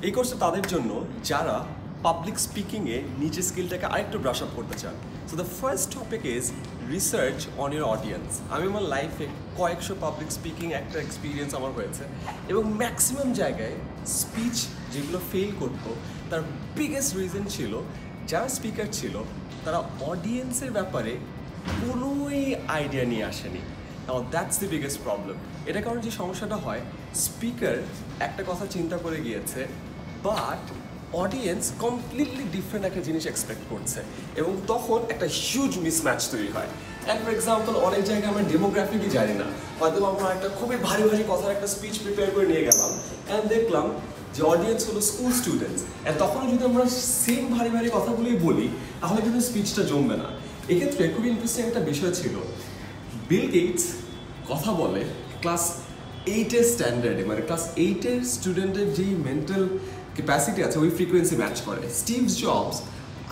এই কোর্সটা তাদের জন্য যারা পাবলিক স্পিকিংয়ে নিজের স্কিলটাকে আরেকটু ব্রাশ আপ করতে চান। So the first topic is research on your audience. আমি আমার লাইফে কয়েকশো পাবলিক স্পিকিং একটা এক্সপিরিয়েন্স আমার হয়েছে এবং ম্যাক্সিমাম জায়গায় স্পিচ যেগুলো ফেল করতো তার বিগেস্ট রিজন ছিল যারা স্পিকার ছিল তারা অডিয়েন্সের ব্যাপারে কোনোই আইডিয়া নিয়ে আসেনি। নাও দ্যাটস দি বিগেস্ট প্রবলেম। এটা কারণ যে সমস্যাটা হয়, স্পিকার একটা কথা চিন্তা করে গিয়েছে বাট অডিয়েন্স কমপ্লিটলি ডিফারেন্ট একটা জিনিস এক্সপেক্ট করছে এবং তখন একটা হিউজ মিসম্যাচ তৈরি হয়। অ্যান্ড ফর এক্সাম্পল অনেক জায়গায় আমরা ডেমোগ্রাফিকই জানি না, হয়তো আমরা একটা খুবই ভারী ভারী কথার একটা স্পিচ প্রিপেয়ার করে নিয়ে গেলাম অ্যান্ড দেখলাম যে অডিয়েন্স হলো স্কুল স্টুডেন্টস, অ্যান্ড তখন যদি আমরা সেম ভারী ভারী কথাগুলোই বলি তাহলে কিন্তু স্পিচটা জমবে না। এক্ষেত্রে খুবই ইন্টারেস্টিং একটা বিষয় ছিল, বিল গেটস কথা বলে ক্লাস 8-এর স্ট্যান্ডার্ডে, মানে ক্লাস 8-এর স্টুডেন্টের যেই মেন্টাল ক্যাপাসিটি আছে ওই ফ্রিকোয়েন্সি ম্যাচ করে। স্টিভ জবস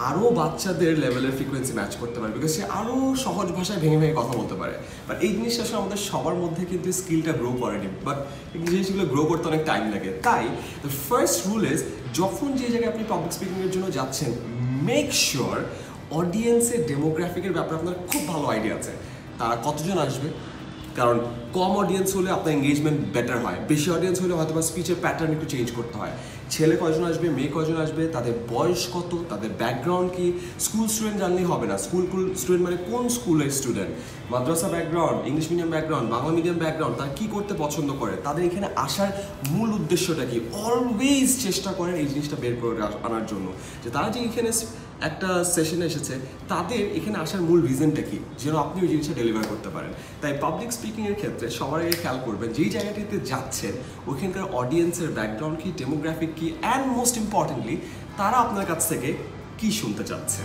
আরও বাচ্চাদের লেভেলের ফ্রিকোয়েন্সি ম্যাচ করতে পারে বিকজ সে আরও সহজ ভাষায় ভেঙে ভেঙে কথা বলতে পারে। বাট এই জিনিসটা আসলে আমাদের সবার মধ্যে কিন্তু স্কিলটা গ্রো করেনি, বাট এই জিনিসগুলো গ্রো করতে অনেক টাইম লাগে। তাই দ্য ফার্স্ট রুল ইজ যখন যে জায়গায় আপনি পাবলিক স্পিকিংয়ের জন্য যাচ্ছেন মেক শিওর অডিয়েন্সের ডেমোগ্রাফিকের ব্যাপারে আপনার খুব ভালো আইডিয়া আছে। তারা কতজন আসবে, কারণ কম অডিয়েন্স হলে আপনার এঙ্গেজমেন্ট বেটার হয়, বেশি অডিয়েন্স হলে হয়তো বা স্পিচের প্যাটার্ন একটু চেঞ্জ করতে হয়। ছেলে কয়জন আসবে, মেয়ে কয়জন আসবে, তাদের বয়স কত, তাদের ব্যাকগ্রাউন্ড কি। স্কুল স্টুডেন্ট জানলেই হবে না, স্কুল স্টুডেন্ট মানে কোন স্কুলের স্টুডেন্ট, মাদ্রাসা background, English medium background, Bangla medium background, তারা কী করতে পছন্দ করে, তাদের এখানে আসার মূল উদ্দেশ্যটা কি। অলওয়েজ চেষ্টা করেন এই জিনিসটা বের করে আনার জন্য যে তারা যে এখানে একটা সেশনে এসেছে তাদের এখানে আসার মূল রিজনটা কি, যেন আপনি ওই জিনিসটা ডেলিভার করতে পারেন। তাই পাবলিক স্পিকিংয়ের ক্ষেত্রে সবার আগে খেয়াল করবেন যেই জায়গাটিতে যাচ্ছেন ওইখানকার অডিয়েন্সের ব্যাকগ্রাউন্ড কি, ডেমোগ্রাফিক কি, অ্যান্ড মোস্ট ইম্পর্টেন্টলি তারা আপনার কাছ থেকে কী শুনতে চাচ্ছে।